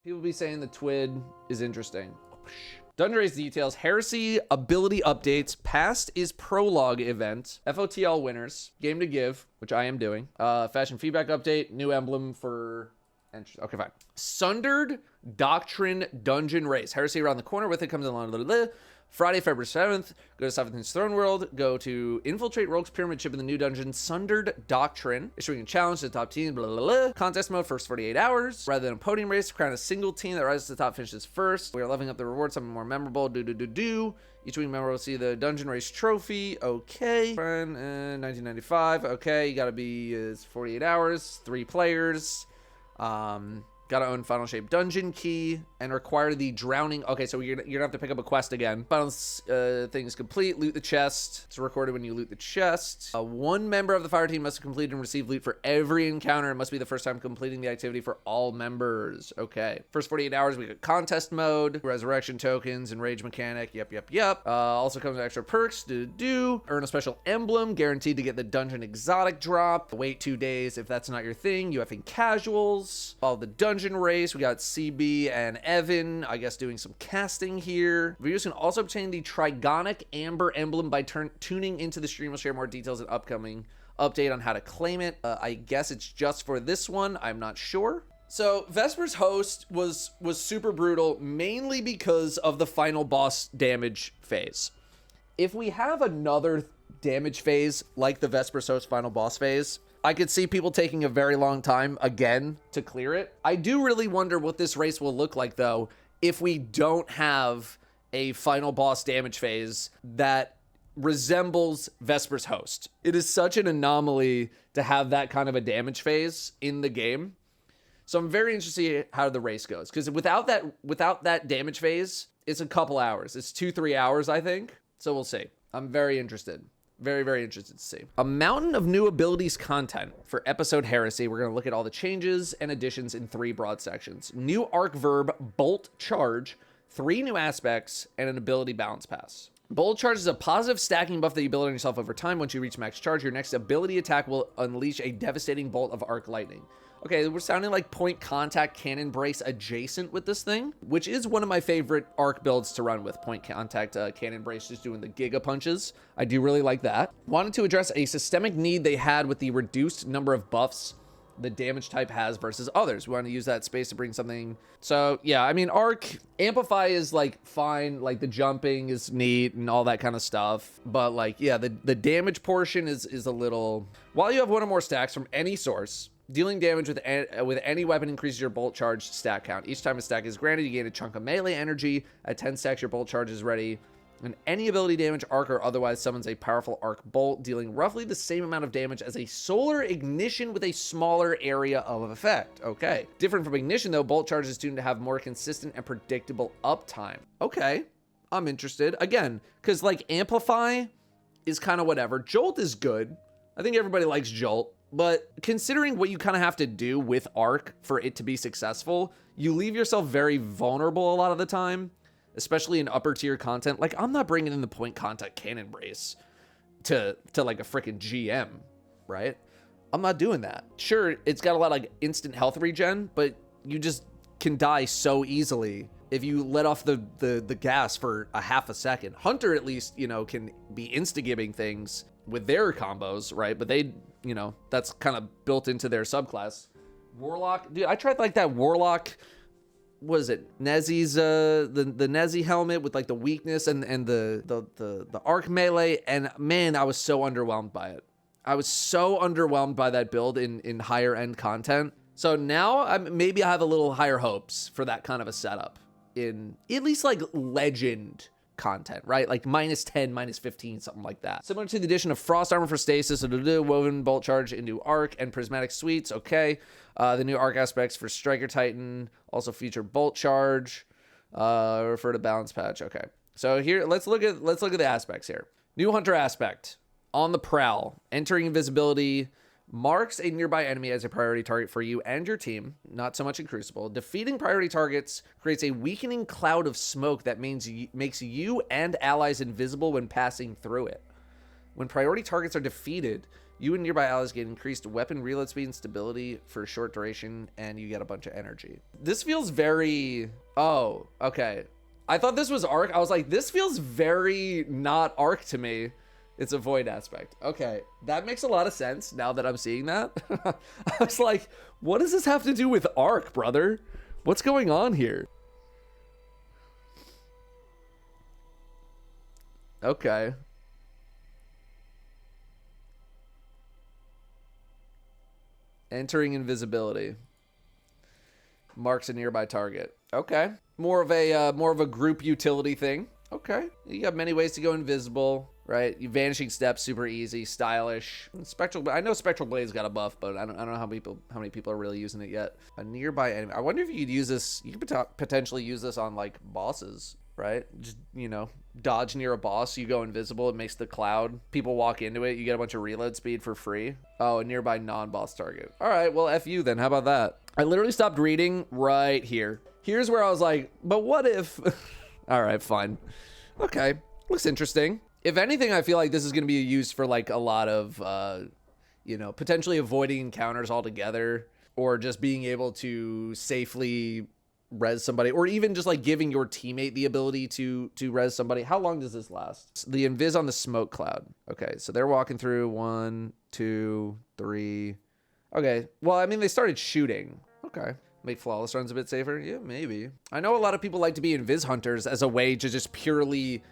People be saying the twid is interesting. Dungeon race details, heresy ability updates, past is prologue event, FOTL winners, game to give, which I am doing, fashion feedback update, new emblem for, okay, fine. Sundered doctrine dungeon race, heresy around the corner, with it comes along, Friday, February 7th, go to 7th Inch Throne World, go to infiltrate Rogue's Pyramid Ship in the new dungeon, Sundered Doctrine, issuing a challenge to the top team, blah, blah, blah. Contest mode, first 48 hours. Rather than a podium race, crown a single team that rises to the top finishes first. We are leveling up the rewards, something more memorable, Each week member will see the dungeon race trophy, okay. 1995, okay, you gotta be 48 hours, 3 players. Gotta own Final Shape Dungeon Key and require the drowning. Okay, so you're gonna have to pick up a quest again. Final thing is complete. Loot the chest. It's recorded when you loot the chest. One member of the fire team must have completed and received loot for every encounter. It must be the first time completing the activity for all members. Okay. First 48 hours, we got contest mode, resurrection tokens, and rage mechanic. Yep. Also comes with extra perks. Earn a special emblem, guaranteed to get the dungeon exotic drop. Wait 2 days if that's not your thing. UFing casuals. Follow the dungeon race. We got CB and Evan, I guess, doing some casting here. Viewers can also obtain the Trigonic Amber emblem by tuning into the stream. We'll share more details in upcoming update on how to claim it. I guess it's just for this one. I'm not sure. So Vesper's host was super brutal, mainly because of the final boss damage phase. If we have another damage phase like the Vesper's host final boss phase, I could see people taking a very long time again to clear it. I do really wonder what this race will look like, though, if we don't have a final boss damage phase that resembles Vesper's host. It is such an anomaly to have that kind of a damage phase in the game. So I'm very interested to see how the race goes, because without that damage phase, it's a couple hours. It's 2-3 hours, I think. So we'll see. I'm very interested. Very, very interested to see. A mountain of new abilities content for episode Heresy. We're going to look at all the changes and additions in 3 broad sections. New arc verb, Bolt Charge, 3 new aspects, and an ability balance pass. Bolt Charge is a positive stacking buff that you build on yourself over time. Once you reach max charge, your next ability attack will unleash a devastating bolt of arc lightning. Okay, we're sounding like point contact cannon brace adjacent with this thing, which is one of my favorite arc builds to run with. Point contact cannon brace, just doing the giga punches. I do really like that. Wanted to address a systemic need they had with the reduced number of buffs the damage type has versus others. We want to use that space to bring something. So yeah, I mean, arc amplify is like fine, like the jumping is neat and all that kind of stuff, but like, yeah, the damage portion is a little. While you have 1 or more stacks from any source, dealing damage with any weapon increases your bolt charge stack count. Each time a stack is granted, you gain a chunk of melee energy. At 10 stacks, your bolt charge is ready. And any ability damage, arc, or otherwise summons a powerful arc bolt, dealing roughly the same amount of damage as a solar ignition with a smaller area of effect. Okay. Different from ignition, though, bolt charge is tuned to have more consistent and predictable uptime. Okay. I'm interested. Again, because like amplify is kind of whatever. Jolt is good. I think everybody likes Jolt. But considering what you kind of have to do with arc for it to be successful, you leave yourself very vulnerable a lot of the time, especially in upper tier content. Like, I'm not bringing in the point contact cannon brace to like a freaking GM, right? I'm not doing that. Sure, it's got a lot of like instant health regen, but you just can die so easily if you let off the gas for a half a second. Hunter, at least, you know, can be insta-gibbing things with their combos, right? But they, you know, that's kind of built into their subclass. Warlock, dude, I tried like that Warlock, was it Nezi's the Nezi helmet with like the weakness and the arc melee, and man, I was so underwhelmed by it. I was so underwhelmed by that build in higher end content. So now maybe I have a little higher hopes for that kind of a setup in at least like legend content, right? Like -10, -15, something like that. Similar to the addition of frost armor for stasis, woven bolt charge into arc and prismatic suites. Okay. The new arc aspects for Striker Titan also feature bolt charge. Refer to balance patch. Okay. So here, let's look at the aspects here. New hunter aspect. On the prowl. Entering invisibility marks a nearby enemy as a priority target for you and your team, not so much in Crucible. Defeating priority targets creates a weakening cloud of smoke that makes you and allies invisible when passing through it. When priority targets are defeated, You and nearby allies gain increased weapon reload speed and stability for a short duration, and you get a bunch of energy. This feels very... Oh, okay. I thought this was arc. I was like, this feels very not arc to me. It's a void aspect. Okay, that makes a lot of sense now that I'm seeing that. I was like, what does this have to do with arc, brother? What's going on here? Okay. Entering invisibility. Marks a nearby target. Okay. More of a group utility thing. Okay. You got many ways to go invisible, right? You vanishing steps, super easy, stylish. Spectral. I know Spectral Blade's got a buff, but I don't know how many people are really using it yet. A nearby enemy. I wonder if you could use this. You could potentially use this on like bosses, right? Just, you know, dodge near a boss, you go invisible, it makes the cloud. People walk into it, you get a bunch of reload speed for free. Oh, a nearby non-boss target. All right, well, F you then. How about that? I literally stopped reading right here. Here's where I was like, but what if... All right, fine. Okay, looks interesting. If anything, I feel like this is going to be used for like a lot of, you know, potentially avoiding encounters altogether, or just being able to safely res somebody, or even just like giving your teammate the ability to res somebody. How long does this last? The invis on the smoke cloud. Okay, so they're walking through 1, 2, 3. Okay, well, I mean, they started shooting. Okay. Make flawless runs a bit safer? Yeah, maybe. I know a lot of people like to be invis hunters as a way to just purely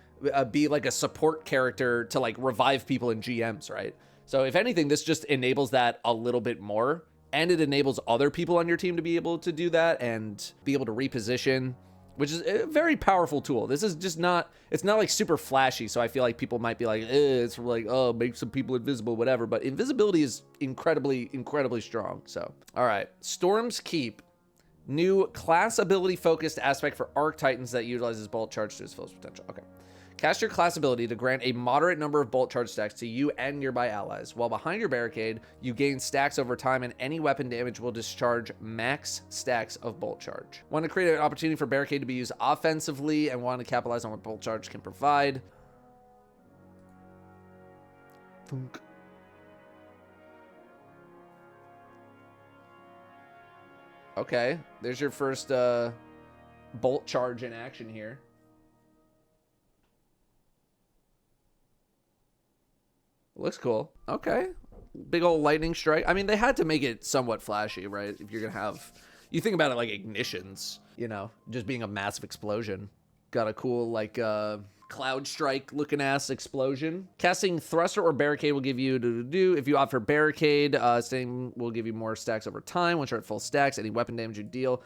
be like a support character to like revive people in GMs, right? So if anything, this just enables that a little bit more, and it enables other people on your team to be able to do that and be able to reposition, which is a very powerful tool. This is just not, it's not like super flashy, so I feel like people might be like, it's like, oh, make some people invisible, whatever, but invisibility is incredibly, incredibly strong, so. All right, Storm's Keep. New class ability focused aspect for Arc Titans that utilizes bolt charge to its fullest potential. Okay. Cast your class ability to grant a moderate number of bolt charge stacks to you and nearby allies. While behind your barricade, you gain stacks over time, and any weapon damage will discharge max stacks of bolt charge. Want to create an opportunity for barricade to be used offensively and want to capitalize on what bolt charge can provide. Thunk. Okay, there's your first bolt charge in action here. Looks cool. Okay. Big old lightning strike. I mean, they had to make it somewhat flashy, right? If you're going to have... You think about it like ignitions, you know, just being a massive explosion. Got a cool, like, cloud strike looking ass explosion. Casting thruster or barricade will give you if you opt for barricade, staying will give you more stacks over time. Once you're at full stacks, any weapon damage you deal.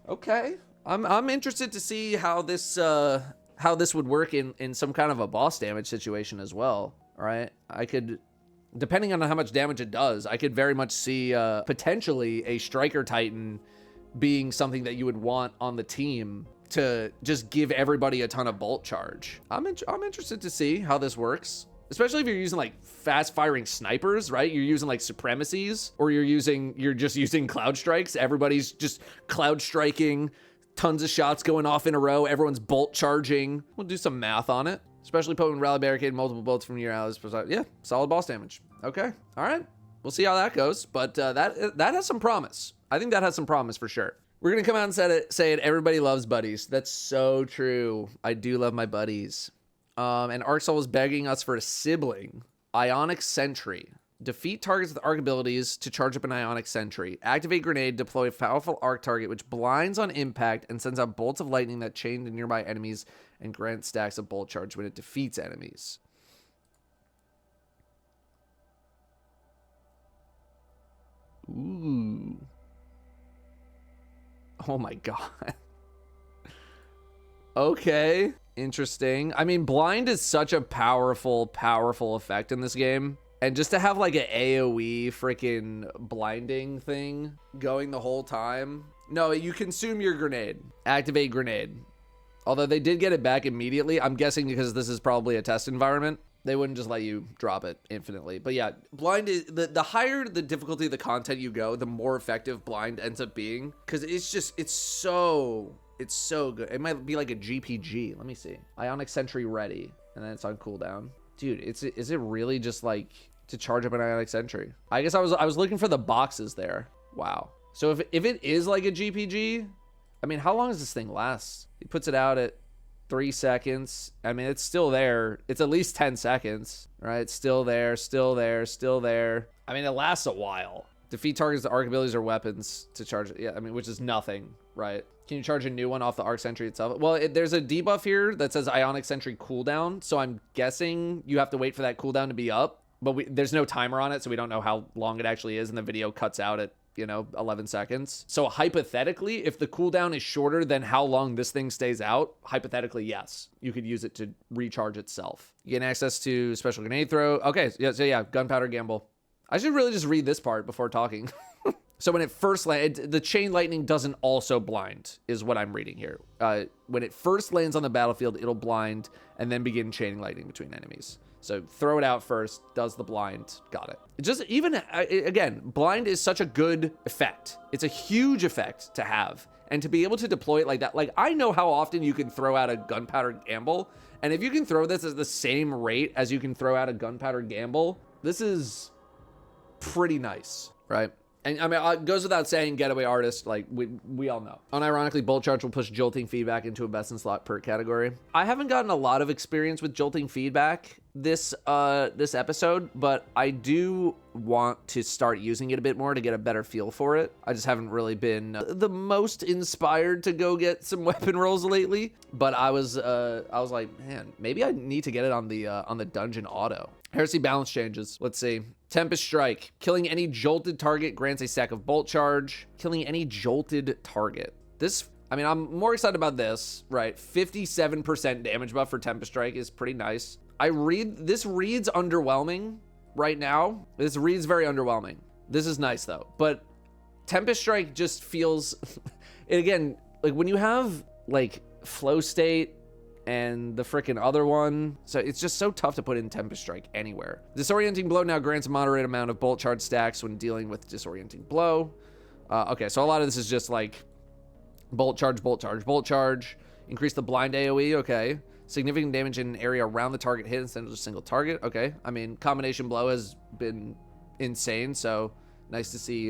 Okay. I'm interested to see how this would work in some kind of a boss damage situation as well. All right, I could, depending on how much damage it does, I could very much see potentially a Striker Titan being something that you would want on the team to just give everybody a ton of bolt charge. I'm interested to see how this works, especially if you're using like fast firing snipers, right? You're using like supremacies, or you're just using cloud strikes. Everybody's just cloud striking, tons of shots going off in a row. Everyone's bolt charging. We'll do some math on it. Especially potent rally barricade, multiple bolts from your allies. Yeah, solid boss damage. Okay, all right. We'll see how that goes, but that has some promise. I think that has some promise for sure. We're gonna come out and say it. Everybody loves buddies. That's so true. I do love my buddies. And Arc Soul is begging us for a sibling. Ionic Sentry. Defeat targets with arc abilities to charge up an Ionic Sentry. Activate grenade, deploy a powerful arc target which blinds on impact and sends out bolts of lightning that chain to nearby enemies and grant stacks of bolt charge when it defeats enemies. Ooh. Oh my god. Okay. Interesting. I mean, blind is such a powerful effect in this game. And just to have like an AoE freaking blinding thing going the whole time. No, you consume your grenade. Activate grenade. Although they did get it back immediately. I'm guessing because this is probably a test environment. They wouldn't just let you drop it infinitely. But yeah, blind is the higher the difficulty of the content you go, the more effective blind ends up being. Because it's so good. It might be like a GPG. Let me see. Ionic Sentry ready. And then it's on cooldown. Dude, is it really just like to charge up an Ionic Sentry. I guess I was looking for the boxes there. Wow. So if it is like a GPG, I mean, how long does this thing last? He puts it out at 3 seconds. I mean, it's still there. It's at least 10 seconds, right? It's still there, still there, still there. I mean, it lasts a while. Defeat targets with arc abilities or weapons to charge it. Yeah, I mean, which is nothing, right? Can you charge a new one off the arc sentry itself? Well, there's a debuff here that says Ionic Sentry cooldown, so I'm guessing you have to wait for that cooldown to be up, but there's no timer on it, so we don't know how long it actually is, and the video cuts out at, 11 seconds. So hypothetically, if the cooldown is shorter than how long this thing stays out, hypothetically, yes, you could use it to recharge itself. You gain access to special grenade throw. Okay, so yeah, gunpowder gamble. I should really just read this part before talking. So when it first lands, the chain lightning doesn't also blind, is what I'm reading here. When it first lands on the battlefield, it'll blind and then begin chaining lightning between enemies. So throw it out first, does the blind, got it. Just even, again, blind is such a good effect. It's a huge effect to have. And to be able to deploy it like that, like I know how often you can throw out a gunpowder gamble. And if you can throw this at the same rate as you can throw out a gunpowder gamble, this is pretty nice, right? And I mean, it goes without saying, getaway artist, like we all know. Unironically, Bolt Charge will push jolting feedback into a best in slot perk category. I haven't gotten a lot of experience with jolting feedback this episode, but I do want to start using it a bit more to get a better feel for it. I just haven't really been the most inspired to go get some weapon rolls lately, but I was like, man, maybe I need to get it on the dungeon auto. Heresy balance changes. Let's see. Tempest Strike. Killing any jolted target grants a stack of bolt charge. Killing any jolted target. This, I mean, I'm more excited about this, right? 57% damage buff for Tempest Strike is pretty nice. This reads underwhelming right now. This reads very underwhelming. This is nice though. But Tempest Strike just feels, and again, like when you have like flow state and the freaking other one, so it's just so tough to put in Tempest Strike anywhere. Disorienting Blow now grants a moderate amount of bolt charge stacks when dealing with Disorienting Blow. Okay, so a lot of this is just like bolt charge, bolt charge, bolt charge. Increase the blind AoE, okay. Significant damage in an area around the target hit instead of just a single target, okay. I mean, combination blow has been insane, so nice to see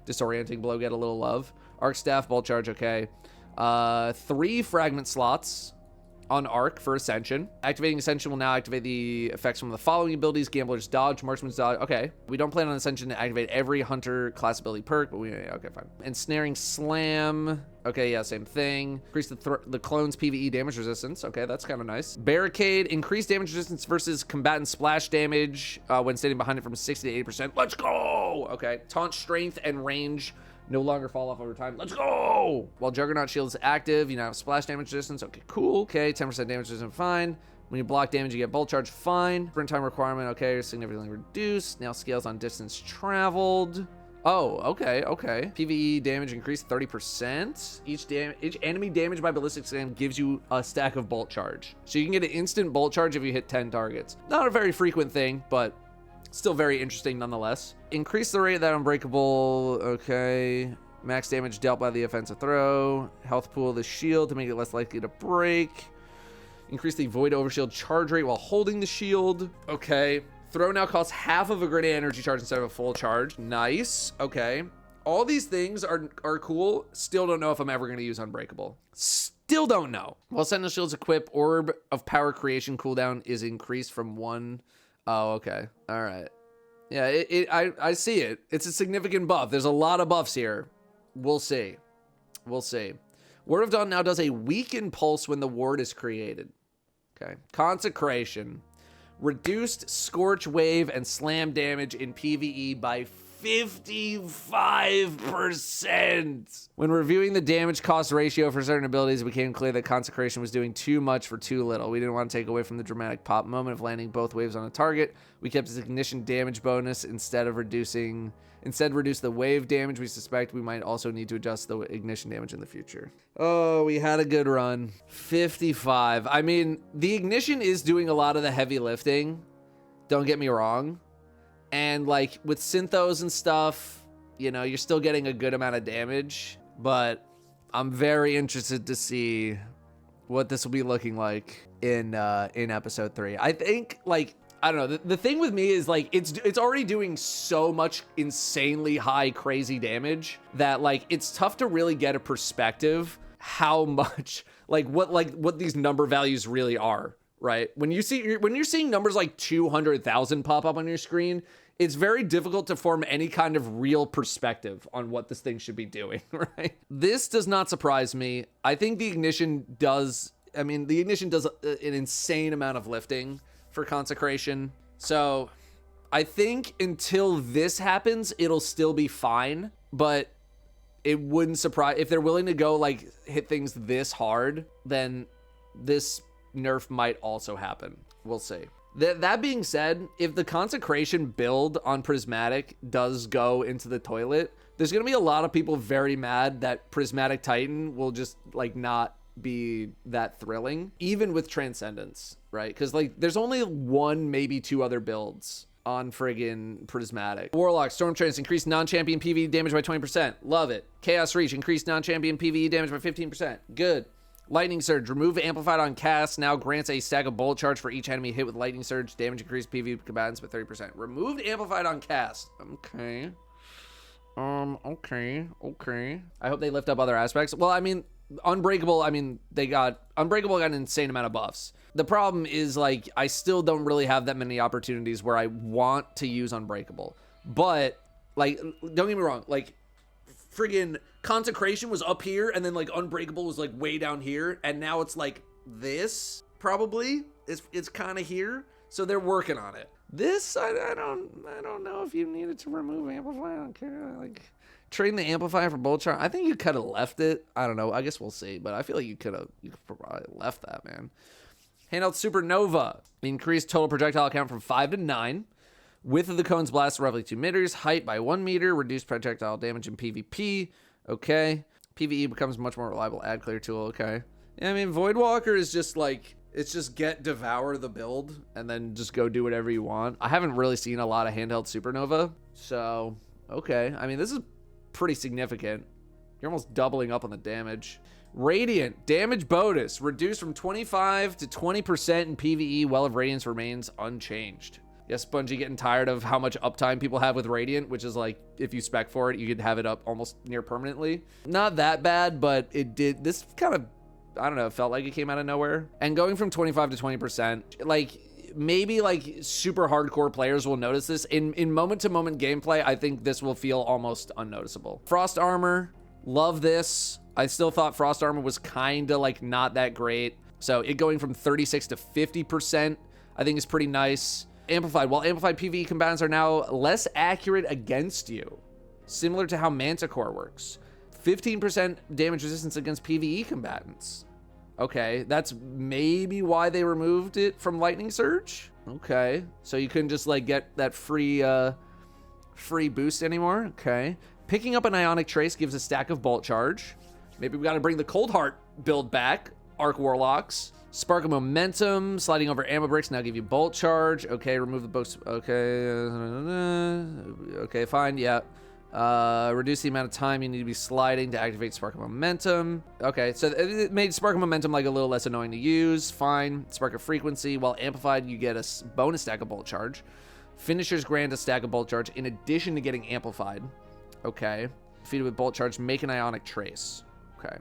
Disorienting Blow get a little love. Arc Staff, bolt charge, okay. 3 fragment slots on Arc for Ascension. Activating Ascension will now activate the effects from the following abilities: Gambler's Dodge, Marksman's Dodge. Okay, we don't plan on Ascension to activate every Hunter class ability perk, but okay, fine. Ensnaring Slam. Okay, yeah, same thing. Increase the clone's PvE damage resistance. Okay, that's kind of nice. Barricade, increase damage resistance versus combatant splash damage when standing behind it from 60 to 80%. Let's go! Okay, taunt strength and range no longer fall off over time. Let's go! While Juggernaut Shield is active, you now have splash damage resistance. Okay, cool. Okay, 10% damage resistance, fine. When you block damage, you get bolt charge, fine. Sprint time requirement, okay, significantly reduced. Now scales on distance traveled. Oh, okay. PvE damage increased 30%. Each enemy damaged by ballistic slam gives you a stack of bolt charge. So you can get an instant bolt charge if you hit 10 targets. Not a very frequent thing, but still very interesting nonetheless. Increase the rate of that unbreakable. Okay. Max damage dealt by the offensive throw. Health pool of the shield to make it less likely to break. Increase the void overshield charge rate while holding the shield. Okay. Throw now costs half of a grenade energy charge instead of a full charge. Nice. Okay. All these things are cool. Still don't know if I'm ever going to use Unbreakable. Still don't know. While Sentinel Shield's equip, Orb of Power Creation cooldown is increased from 1. Oh, okay. All right. Yeah, I see it. It's a significant buff. There's a lot of buffs here. We'll see. We'll see. Word of Dawn now does a weaken pulse when the ward is created. Okay. Consecration. Reduced Scorch Wave and Slam damage in PvE by 55%. When reviewing the damage cost ratio for certain abilities, it became clear that Consecration was doing too much for too little. We didn't want to take away from the dramatic pop moment of landing both waves on a target. We kept its ignition damage bonus instead reduce the wave damage. We suspect we might also need to adjust the ignition damage in the future. Oh, we had a good run. 55. I mean, the ignition is doing a lot of the heavy lifting. Don't get me wrong. And like with Synthos and stuff, you know, you're still getting a good amount of damage, but I'm very interested to see what this will be looking like in episode 3. I think like I don't know. The thing with me is like it's already doing so much insanely high crazy damage that like it's tough to really get a perspective how much like what these number values really are, right? When you're seeing numbers like 200,000 pop up on your screen, it's very difficult to form any kind of real perspective on what this thing should be doing, right? This does not surprise me. I think the ignition does an insane amount of lifting for Consecration. So I think until this happens, it'll still be fine, but it wouldn't surprise if they're willing to go like hit things this hard, then this nerf might also happen. We'll see. That being said, if the Consecration build on prismatic does go into the toilet, there's going to be a lot of people very mad that prismatic Titan will just like not be that thrilling, even with Transcendence, right? Because like there's only one, maybe two other builds on friggin' prismatic. Warlock, Storm Trance, increased non-champion PvE damage by 20%. Love it. Chaos Reach, increased non-champion PvE damage by 15%. Good. Lightning Surge, remove amplified on cast, now grants a stack of bullet charge for each enemy hit with Lightning Surge. Damage increased PvE combatants by 30%. Removed amplified on cast. Okay. Okay. I hope they lift up other aspects. Well, I mean, Unbreakable, Unbreakable got an insane amount of buffs. The problem is, like, I still don't really have that many opportunities where I want to use Unbreakable. But, like, don't get me wrong, like, friggin' Consecration was up here, and then, like, Unbreakable was, like, way down here, and now it's, like, this, probably. It's kind of here, so they're working on it. This, I don't know if you needed to remove Amplify. I don't care, like... Trading the amplifier for bullet charge. I think you could have left it. I don't know. I guess we'll see. But I feel like you could probably left that, man. Handheld Supernova. Increased total projectile count from 5 to 9. Width of the cone's blast roughly 2 meters. Height by 1 meter. Reduced projectile damage in PvP. Okay. PvE becomes much more reliable ad clear tool. Okay. Yeah, I mean, Voidwalker is just like... It's just devour the build. And then just go do whatever you want. I haven't really seen a lot of Handheld Supernova. So, okay. I mean, this is... pretty significant. You're almost doubling up on the damage. Radiant damage bonus reduced from 25 to 20% in PvE. Well of Radiance remains unchanged. Yes, Bungie getting tired of how much uptime people have with Radiant, which is like if you spec for it, you could have it up almost near permanently. Not that bad, but it did. This kind of, I don't know, it felt like it came out of nowhere. And going from 25 to 20%, like maybe like super hardcore players will notice this. In moment-to-moment gameplay, I think this will feel almost unnoticeable. Frost Armor, love this. I still thought Frost Armor was kind of like not that great. So it going from 36 to 50%, I think is pretty nice. Amplified, while Amplified PvE combatants are now less accurate against you, similar to how Manticore works. 15% damage resistance against PvE combatants. Okay, that's maybe why they removed it from Lightning Surge. Okay, so you couldn't just like get that free boost anymore. Okay, picking up an Ionic Trace gives a stack of Bolt Charge. Maybe we got to bring the Cold Heart build back. Arc Warlocks, Spark of Momentum, sliding over ammo bricks now give you Bolt Charge. Okay, remove the books. Okay, fine. Yeah. Reduce the amount of time you need to be sliding to activate Spark of Momentum. Okay, so it made Spark of Momentum like a little less annoying to use. Fine. Spark of Frequency. While Amplified, you get a bonus stack of Bolt Charge. Finishers grant a stack of Bolt Charge in addition to getting Amplified. Okay. Feed it with Bolt Charge, make an Ionic Trace. Okay.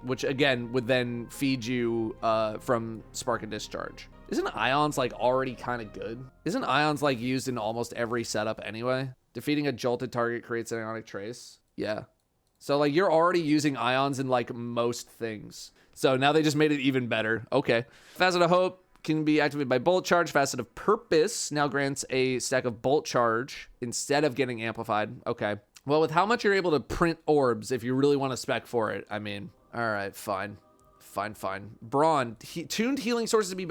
Which, again, would then feed you from Spark of Discharge. Isn't Ions, like, already kind of good? Isn't Ions, like, used in almost every setup anyway? Defeating a jolted target creates an Ionic Trace. Yeah. So, like, you're already using Ions in, like, most things. So now they just made it even better. Okay. Facet of Hope can be activated by Bolt Charge. Facet of Purpose now grants a stack of Bolt Charge instead of getting Amplified. Okay. Well, with how much you're able to print orbs, if you really want to spec for it, I mean... All right, fine. Brawn, tuned healing sources to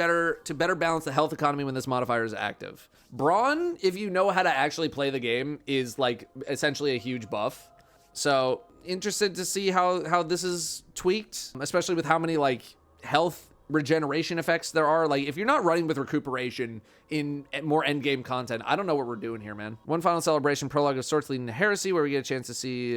better balance the health economy when this modifier is active. Brawn, if you know how to actually play the game, is like essentially a huge buff. So interested to see how this is tweaked, especially with how many like health regeneration effects there are. Like, if you're not running with recuperation in more endgame content, I don't know what we're doing here, man. One final celebration, prologue of sorts leading to heresy, where we get a chance to see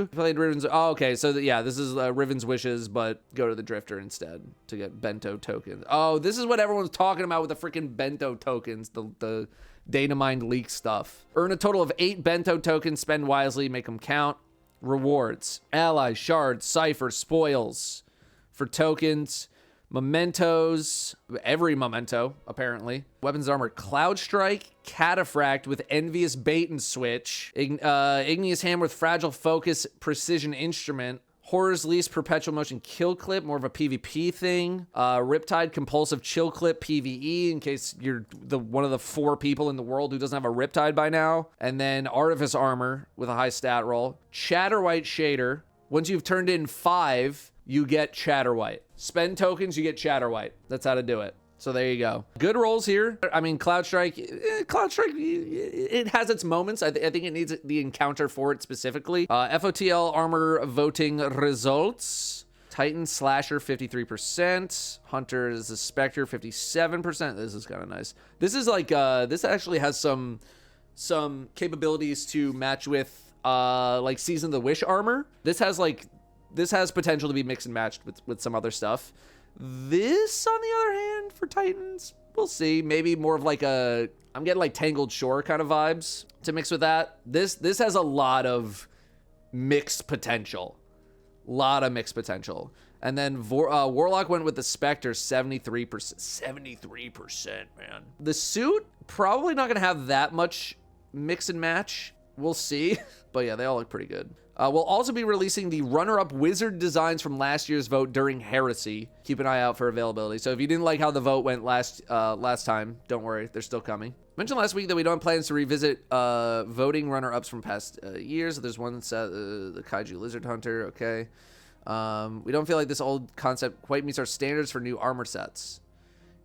played Riven's. Oh, okay, so yeah, this is Riven's wishes, but go to the Drifter instead to get bento tokens. Oh, this is what everyone's talking about with the freaking bento tokens, the data mined leak stuff. Earn a total of 8 bento tokens, spend wisely, make them count. Rewards, allies, shards, cipher, spoils for tokens. Mementos, every memento, apparently. Weapons armor, Cloud Strike, Cataphract with Envious Bait and Switch, Igneous Hammer with Fragile Focus, Precision Instrument, Horror's Least, Perpetual Motion Kill Clip, more of a PvP thing, Riptide, Compulsive Chill Clip, PvE, in case you're one of the 4 people in the world who doesn't have a Riptide by now, and then Artifice Armor with a high stat roll, Chatterwhite Shader. Once you've turned in 5, you get Chatterwhite. Spend tokens, you get Chatterwhite. That's how to do it. So there you go. Good rolls here. I mean, Cloud Strike, it has its moments. I think it needs the encounter for it specifically. FOTL armor voting results. Titan Slasher, 53%. Hunter is a Spectre, 57%. This is kind of nice. This is like, this actually has some capabilities to match with, like Season of the Wish armor. This has potential to be mixed and matched with some other stuff. This, on the other hand, for Titans, we'll see. Maybe more of like I'm getting like Tangled Shore kind of vibes to mix with that. This has a lot of mixed potential. And then Warlock went with the Spectre, 73%. 73%, man. The suit, probably not going to have that much mix and match. We'll see. But yeah, they all look pretty good. We'll also be releasing the runner-up wizard designs from last year's vote during Heresy. Keep an eye out for availability. So if you didn't like how the vote went last time, don't worry, they're still coming. Mentioned last week that we don't have plans to revisit voting runner-ups from past years. There's one set, the Kaiju Lizard Hunter, okay. We don't feel like this old concept quite meets our standards for new armor sets.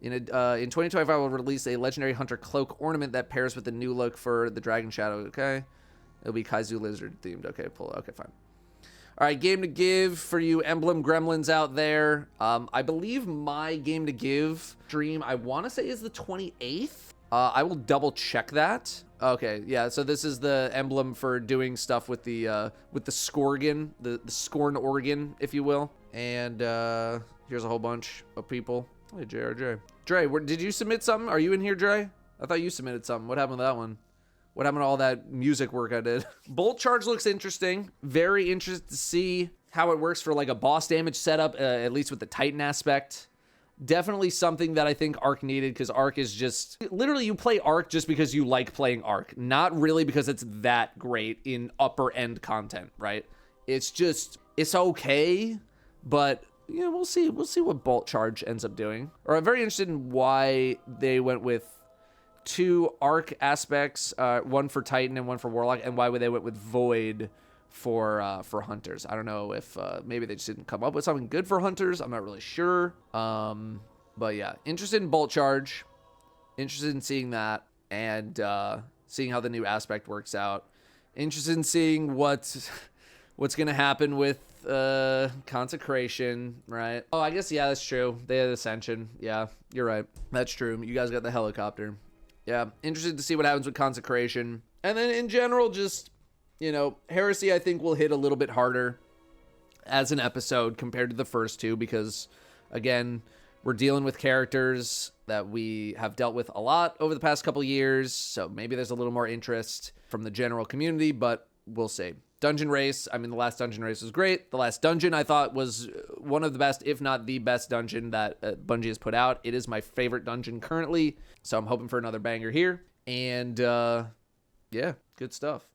In 2025, we'll release a Legendary Hunter Cloak ornament that pairs with the new look for the Dragon Shadow, okay. It'll be Kaiju Lizard themed. Okay, okay, fine. All right, game to give for you emblem gremlins out there. I believe my game to give stream, I want to say, is the 28th. I will double check that. Okay, yeah, so this is the emblem for doing stuff with the Scorgan, the Scorn organ, if you will. And here's a whole bunch of people. Hey, JRJ. Dre, did you submit something? Are you in here, Dre? I thought you submitted something. What happened to that one? What happened to all that music work I did? Bolt Charge looks interesting. Very interested to see how it works for like a boss damage setup, at least with the Titan aspect. Definitely something that I think Arc needed, because Arc is just... Literally, you play Arc just because you like playing Arc. Not really because it's that great in upper-end content, right? It's just... It's okay, but... Yeah, we'll see. We'll see what Bolt Charge ends up doing. Or I'm very interested in why they went with 2 Arc aspects, one for Titan and one for Warlock, and why they went with Void for Hunters. I don't know if maybe they just didn't come up with something good for Hunters. I'm not really sure. But yeah, interested in Bolt Charge. Interested in seeing that and seeing how the new aspect works out. Interested in seeing what's going to happen with Consecration, right? Oh, I guess, yeah, that's true. They had Ascension. Yeah, you're right. That's true. You guys got the helicopter. Yeah, interested to see what happens with Consecration. And then in general, just, you know, Heresy I think will hit a little bit harder as an episode compared to the first 2, because, again, we're dealing with characters that we have dealt with a lot over the past couple years, so maybe there's a little more interest from the general community, but we'll see. Dungeon Race, I mean, the last Dungeon Race was great. The last dungeon I thought was one of the best, if not the best dungeon that Bungie has put out. It is my favorite dungeon currently, so I'm hoping for another banger here. And yeah, good stuff.